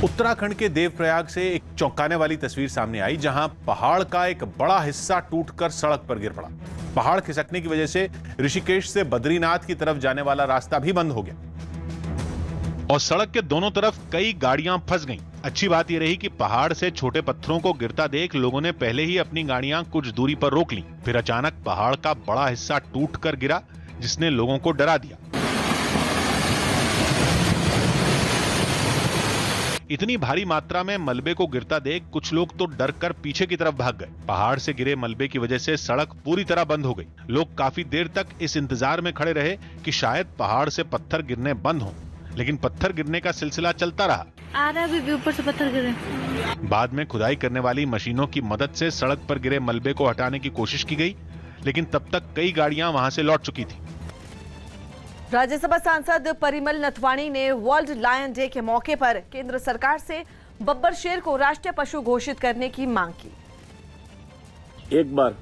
उत्तराखंड के देवप्रयाग से एक चौंकाने वाली तस्वीर सामने आई, जहां पहाड़ का एक बड़ा हिस्सा टूटकर सड़क पर गिर पड़ा। पहाड़ खिसकने की वजह से ऋषिकेश से बद्रीनाथ की तरफ जाने वाला रास्ता भी बंद हो गया और सड़क के दोनों तरफ कई गाड़ियां फंस गईं। अच्छी बात यह रही कि पहाड़ से छोटे पत्थरों को गिरता देख लोगों ने पहले ही अपनी गाड़ियां कुछ दूरी पर रोक लीं। फिर अचानक पहाड़ का बड़ा हिस्सा टूटकर गिरा, जिसने लोगों को डरा दिया। इतनी भारी मात्रा में मलबे को गिरता देख कुछ लोग तो डर कर पीछे की तरफ भाग गए। पहाड़ से गिरे मलबे की वजह से सड़क पूरी तरह बंद हो गई। लोग काफी देर तक इस इंतजार में खड़े रहे कि शायद पहाड़ से पत्थर गिरने बंद हों, लेकिन पत्थर गिरने का सिलसिला चलता रहा। भी ऊपर से पत्थर गिरे। बाद में खुदाई करने वाली मशीनों की मदद से सड़क पर गिरे मलबे को हटाने की कोशिश की गई, लेकिन तब तक कई गाड़ियां वहां से लौट चुकी थी। राज्यसभा सांसद परिमल नथवाणी ने वर्ल्ड लायन डे के मौके पर केंद्र सरकार से बब्बर शेर को राष्ट्रीय पशु घोषित करने की मांग की। एक बार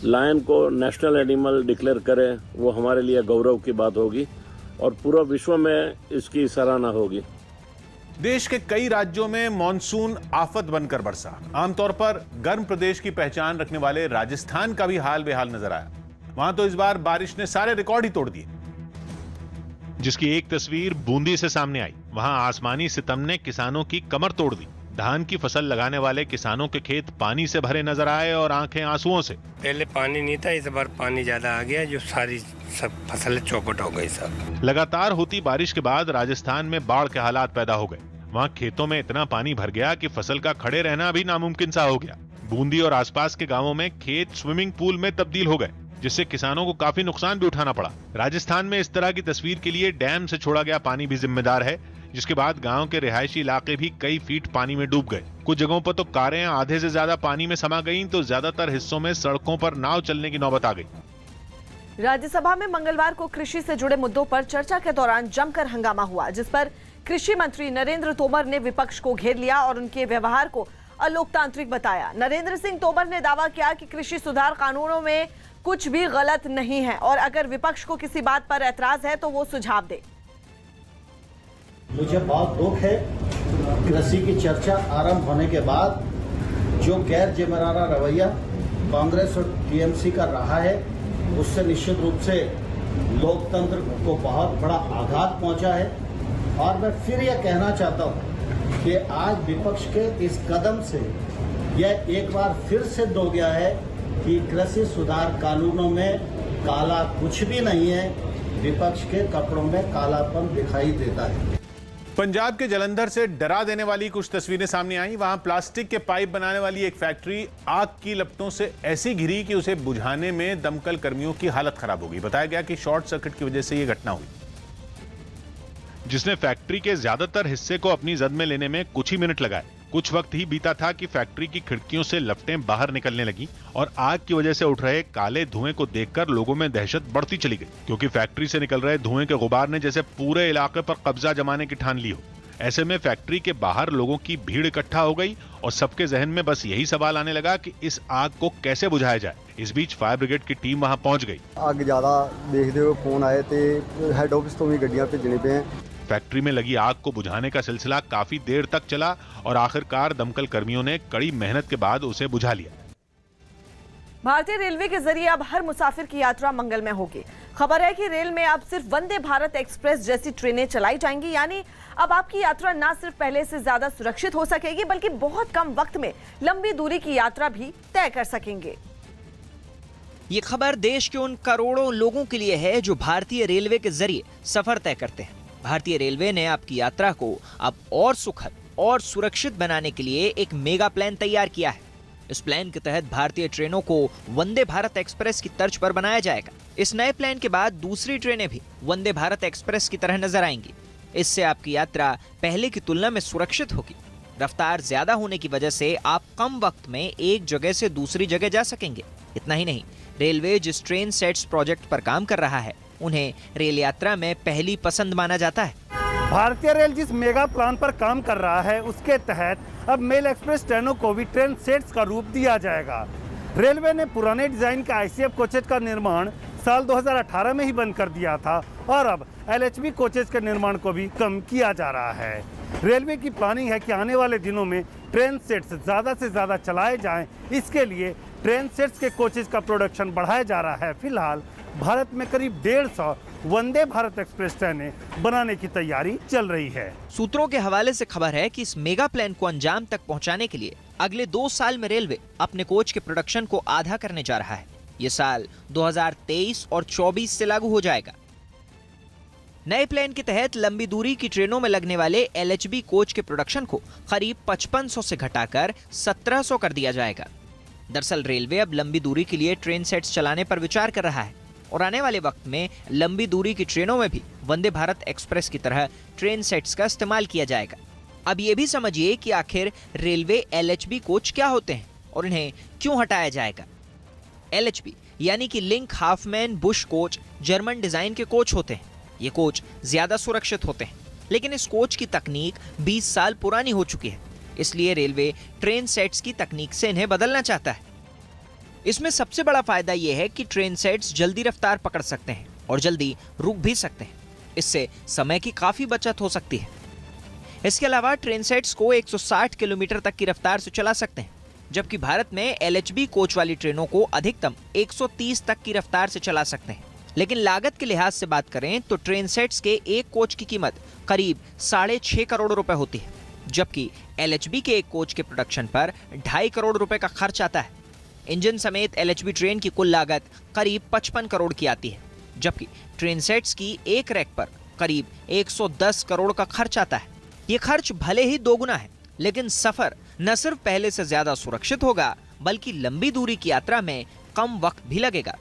लायन को नेशनल एनिमल डिक्लेयर करें, वो हमारे लिए गौरव की बात होगी और पूरा विश्व में इसकी सराहना होगी। देश के कई राज्यों में मॉनसून आफत बनकर बरसा। आमतौर पर गर्म प्रदेश की पहचान रखने वाले राजस्थान का भी हाल बेहाल नजर आया। वहां तो इस बार बारिश ने सारे रिकॉर्ड ही तोड़ दिए, जिसकी एक तस्वीर बूंदी से सामने आई। वहां आसमानी सितम ने किसानों की कमर तोड़ दी। धान की फसल लगाने वाले किसानों के खेत पानी से भरे नजर आए और आंखें आंसुओं से। पहले पानी नहीं था, इस बार पानी ज्यादा आ गया, जो सारी सब फसलें चौपट हो गई। सब लगातार होती बारिश के बाद राजस्थान में बाढ़ के हालात पैदा हो गए। वहां खेतों में इतना पानी भर गया कि फसल का खड़े रहना भी नामुमकिन सा हो गया। बूंदी और आसपास के गांवों में खेत स्विमिंग पूल में तब्दील हो गए, जिससे किसानों को काफी नुकसान भी उठाना पड़ा। राजस्थान में इस तरह की तस्वीर के लिए डैम से छोड़ा गया पानी भी जिम्मेदार है, जिसके बाद गांव के रिहायशी इलाके भी कई फीट पानी में डूब गए। कुछ जगहों पर तो कारें आधे से ज्यादा पानी में समा गईं, तो ज्यादातर हिस्सों में सड़कों पर नाव चलने की नौबत आ गई। राज्यसभा में मंगलवार को कृषि से जुड़े मुद्दों पर चर्चा के दौरान जमकर हंगामा हुआ, जिस पर कृषि मंत्री नरेंद्र तोमर ने विपक्ष को घेर लिया और उनके व्यवहार को अलोकतांत्रिक बताया। नरेंद्र सिंह तोमर ने दावा किया कि कृषि सुधार कानूनों में कुछ भी गलत नहीं है और अगर विपक्ष को किसी बात पर ऐतराज है तो वो सुझाव दे। मुझे बहुत दुख है, कृषि की चर्चा आरंभ होने के बाद जो गैर जिम्मेदाराना रवैया कांग्रेस और टीएमसी का रहा है, उससे निश्चित रूप से लोकतंत्र को बहुत बड़ा आघात पहुंचा है। और मैं फिर यह कहना चाहता हूं कि आज विपक्ष के इस कदम से यह एक बार फिर सिद्ध हो गया है कि कृषि सुधार कानूनों में काला कुछ भी नहीं है। विपक्ष के कपड़ों में कालापन दिखाई देता है। पंजाब के जलंधर से डरा देने वाली कुछ तस्वीरें सामने आई। वहां प्लास्टिक के पाइप बनाने वाली एक फैक्ट्री आग की लपटों से ऐसी घिरी कि उसे बुझाने में दमकल कर्मियों की हालत खराब हो गई। बताया गया कि शॉर्ट सर्किट की वजह से यह घटना हुई, जिसने फैक्ट्री के ज्यादातर हिस्से को अपनी जद में लेने में कुछ ही मिनट लगाए। कुछ वक्त ही बीता था कि फैक्ट्री की खिड़कियों से लपटें बाहर निकलने लगी और आग की वजह से उठ रहे काले धुएं को देखकर लोगों में दहशत बढ़ती चली गई, क्योंकि फैक्ट्री से निकल रहे धुएं के गुबार ने जैसे पूरे इलाके पर कब्जा जमाने की ठान ली हो। ऐसे में फैक्ट्री के बाहर लोगों की भीड़ इकट्ठा हो गई और सबके जहन में बस यही सवाल आने लगा कि इस आग को कैसे बुझाया जाए। इस बीच फायर ब्रिगेड की टीम वहां पहुंच गई। आग ज्यादा देखते हुए फोन आए थे, हेड ऑफिस तो भी गड्डियां भेजने पे हैं। फैक्ट्री में लगी आग को बुझाने का सिलसिला काफी देर तक चला और आखिरकार दमकल कर्मियों ने कड़ी मेहनत के बाद उसे बुझा लिया। भारतीय रेलवे के जरिए अब हर मुसाफिर की यात्रा मंगलमय होगी। खबर है कि रेल में अब सिर्फ वंदे भारत एक्सप्रेस जैसी ट्रेनें चलाई जाएंगी, यानी अब आपकी यात्रा न सिर्फ पहले से ज्यादा सुरक्षित हो सकेगी, बल्कि बहुत कम वक्त में लंबी दूरी की यात्रा भी तय कर सकेंगे। ये खबर देश के उन करोड़ों लोगों के लिए है जो भारतीय रेलवे के जरिए सफर तय करते हैं। भारतीय रेलवे ने आपकी यात्रा को अब और सुखद और सुरक्षित बनाने के लिए एक मेगा प्लान तैयार किया है। इस प्लान के तहत भारतीय ट्रेनों को वंदे भारत एक्सप्रेस की तर्ज पर बनाया जाएगा। इस नए प्लान के बाद दूसरी ट्रेनें भी वंदे भारत एक्सप्रेस की तरह नजर आएंगी। इससे आपकी यात्रा पहले की तुलना में सुरक्षित होगी। रफ्तार ज्यादा होने की वजह से आप कम वक्त में एक जगह से दूसरी जगह जा सकेंगे। इतना ही नहीं, रेलवे जिस ट्रेन सेट्स प्रोजेक्ट पर काम कर रहा है, उन्हें रेल यात्रा में पहली पसंद माना जाता है। भारतीय रेल जिस मेगा प्लान पर काम कर रहा है, उसके तहत अब मेल एक्सप्रेस ट्रेनों को भी ट्रेन सेट्स का रूप दिया जाएगा। रेलवे ने पुराने डिजाइन का आईसीएफ कोचेज का निर्माण साल 2018 में ही बंद कर दिया था और अब एलएचबी कोचेज के निर्माण को भी कम किया जा रहा है। रेलवे की प्लानिंग है कि आने वाले दिनों में ट्रेन सेट्स ज़्यादा से ज़्यादा चलाए जाएं। इसके लिए ट्रेन सेट्स के कोचेज का प्रोडक्शन बढ़ाया जा रहा है। फिलहाल भारत में करीब 150 वंदे भारत एक्सप्रेस ट्रेनें बनाने की तैयारी चल रही है। सूत्रों के हवाले से खबर है कि इस मेगा प्लान को अंजाम तक पहुंचाने के लिए अगले 2 साल में रेलवे अपने कोच के प्रोडक्शन को आधा करने जा रहा है। ये साल 2023 और 24 से लागू हो जाएगा। नए प्लान के तहत लंबी दूरी की ट्रेनों में लगने वाले LHB कोच के प्रोडक्शन को करीब 5500 से घटाकर 1700 कर दिया जाएगा। दरअसल रेलवे अब लंबी दूरी के लिए ट्रेन सेट्स चलाने पर विचार कर रहा है और आने वाले वक्त में लंबी दूरी की ट्रेनों में भी वंदे भारत एक्सप्रेस की तरह ट्रेन सेट्स का इस्तेमाल किया जाएगा। अब ये भी समझिए कि आखिर रेलवे LHB कोच क्या होते हैं और इन्हें क्यों हटाया जाएगा। LHB यानी कि link Hopman Bush coach German design के कोच होते हैं। ये कोच ज्यादा सुरक्षित होते हैं, लेकिन इस कोच की तकनीक 20 साल पुरानी हो चुकी है, इसलिए रेलवे ट्रेन सेट्स की तकनीक से इन्हें बदलना चाहता है। इसमें सबसे बड़ा फायदा यह है कि ट्रेन सेट्स जल्दी रफ्तार पकड़ सकते हैं और जल्दी रुक भी सकते हैं। इससे समय की काफी बचत हो सकती है। इसके अलावा ट्रेन सेट्स को 160 किलोमीटर तक की रफ्तार से चला सकते हैं, जबकि भारत में LHB कोच वाली ट्रेनों को अधिकतम 130 तक की रफ्तार से चला सकते हैं। लेकिन लागत के लिहाज से बात करें तो ट्रेन सेट्स के एक कोच की कीमत करीब 6.5 करोड़ रुपए होती है, जबकि LHB के एक कोच के प्रोडक्शन पर 2.5 करोड़ रुपए का खर्च आता है। इंजन समेत LHB ट्रेन की कुल लागत करीब 55 करोड़ की आती है, जबकि ट्रेन सेट्स की एक रैक पर करीब 110 करोड़ का खर्च आता है। ये खर्च भले ही दोगुना है, लेकिन सफर न सिर्फ पहले से ज्यादा सुरक्षित होगा, बल्कि लंबी दूरी की यात्रा में कम वक्त भी लगेगा।